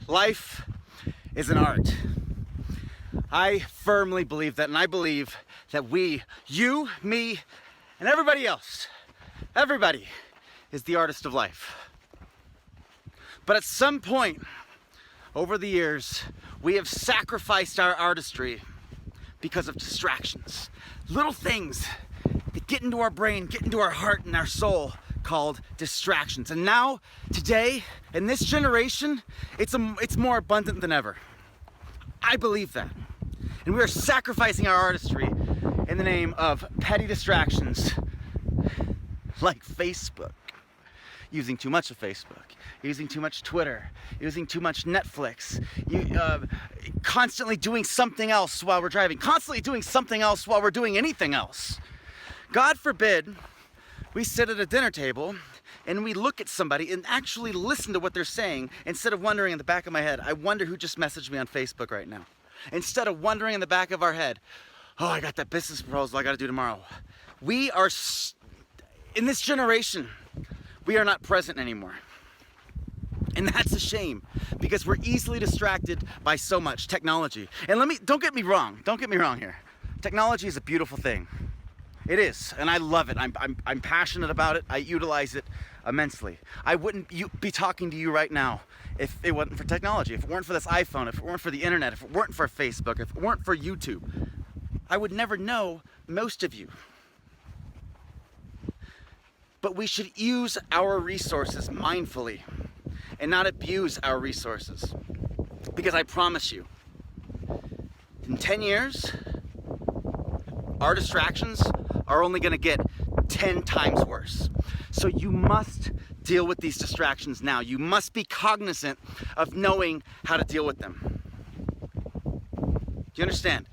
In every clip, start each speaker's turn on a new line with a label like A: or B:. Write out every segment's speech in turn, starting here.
A: Life is an art. I firmly believe that, and I believe that we, you, me, and everybody else, everybody is the artist of life. But at some point over the years, we have sacrificed our artistry because of distractions. Little things that get into our brain, get into our heart and our soul, called distractions. And now, today, in this generation, it's more abundant than ever. I believe that. And we are sacrificing our artistry in the name of petty distractions like Facebook. Using too much of Facebook, using too much Twitter, using too much Netflix, constantly doing something else while we're driving, constantly doing something else while we're doing anything else. God forbid we sit at a dinner table and we look at somebody and actually listen to what they're saying instead of wondering in the back of my head, I wonder who just messaged me on Facebook right now. Instead of wondering in the back of our head, oh, I got that business proposal I got to do tomorrow. We are, in this generation, we are not present anymore. And that's a shame because we're easily distracted by so much technology. And don't get me wrong here. Technology is a beautiful thing. It is, and I love it. I'm passionate about it. I utilize it immensely. I wouldn't be talking to you right now if it wasn't for technology, if it weren't for this iPhone, if it weren't for the internet, if it weren't for Facebook, if it weren't for YouTube. I would never know most of you. But we should use our resources mindfully and not abuse our resources. Because I promise you, in 10 years, our distractions are only going to get 10 times worse. So you must deal with these distractions now. You must be cognizant of knowing how to deal with them. Do you understand?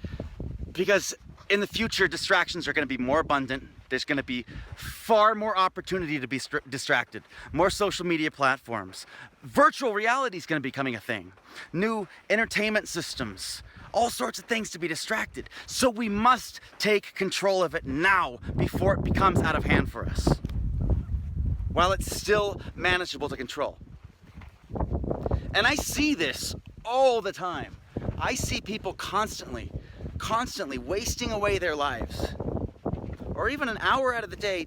A: Because in the future, distractions are going to be more abundant. There's going to be far more opportunity to be distracted. More social media platforms. Virtual reality is going to be becoming a thing. New entertainment systems. All sorts of things to be distracted. So we must take control of it now before it becomes out of hand for us. While it's still manageable to control. And I see this all the time. I see people constantly wasting away their lives. Or even an hour out of the day,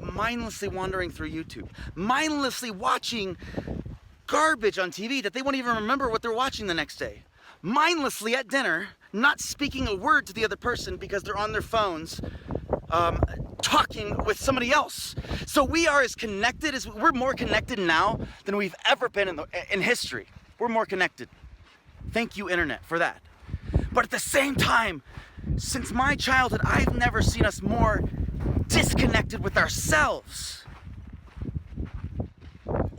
A: mindlessly wandering through YouTube. Mindlessly watching garbage on TV that they won't even remember what they're watching the next day. Mindlessly at dinner, not speaking a word to the other person because they're on their phones, talking with somebody else. So we are we're more connected now than we've ever been in history. We're more connected. Thank you, internet, for that. But at the same time, since my childhood, I've never seen us more disconnected with ourselves.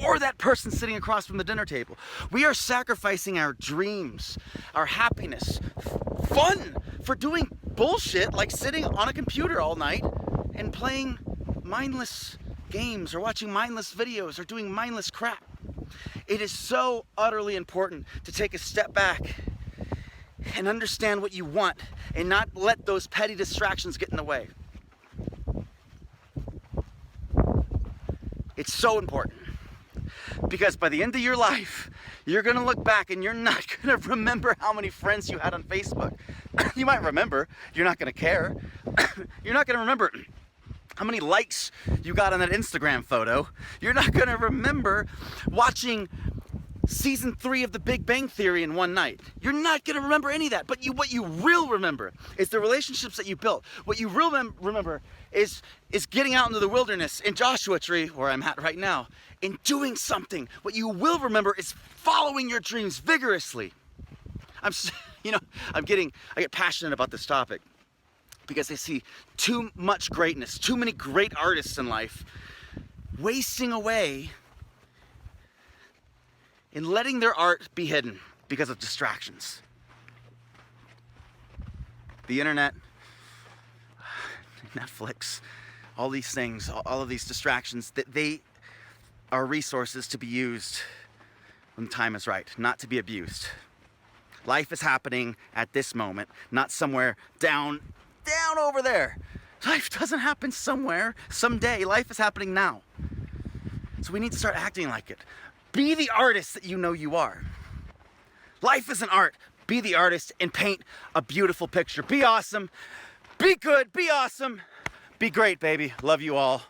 A: Or that person sitting across from the dinner table. We are sacrificing our dreams, our happiness, fun for doing bullshit like sitting on a computer all night and playing mindless games or watching mindless videos or doing mindless crap. It is so utterly important to take a step back and understand what you want and not let those petty distractions get in the way. It's so important. Because by the end of your life, you're going to look back and you're not going to remember how many friends you had on Facebook. You might remember, you're not going to care. You're not going to remember how many likes you got on that Instagram photo. You're not going to remember watching season 3 of The Big Bang Theory in one night. You're not going to remember any of that. But what you will remember is the relationships that you built. What you will remember is getting out into the wilderness in Joshua Tree, where I'm at right now, and doing something. What you will remember is following your dreams vigorously. I get passionate about this topic because I see too much greatness, too many great artists in life wasting away in letting their art be hidden because of distractions. The internet, Netflix, all these things, all of these distractions, that they are resources to be used when the time is right, not to be abused. Life is happening at this moment, not somewhere down over there. Life doesn't happen somewhere, someday. Life is happening now. So we need to start acting like it. Be the artist that you know you are. Life is an art. Be the artist and paint a beautiful picture. Be awesome. Be good. Be awesome. Be great, baby. Love you all.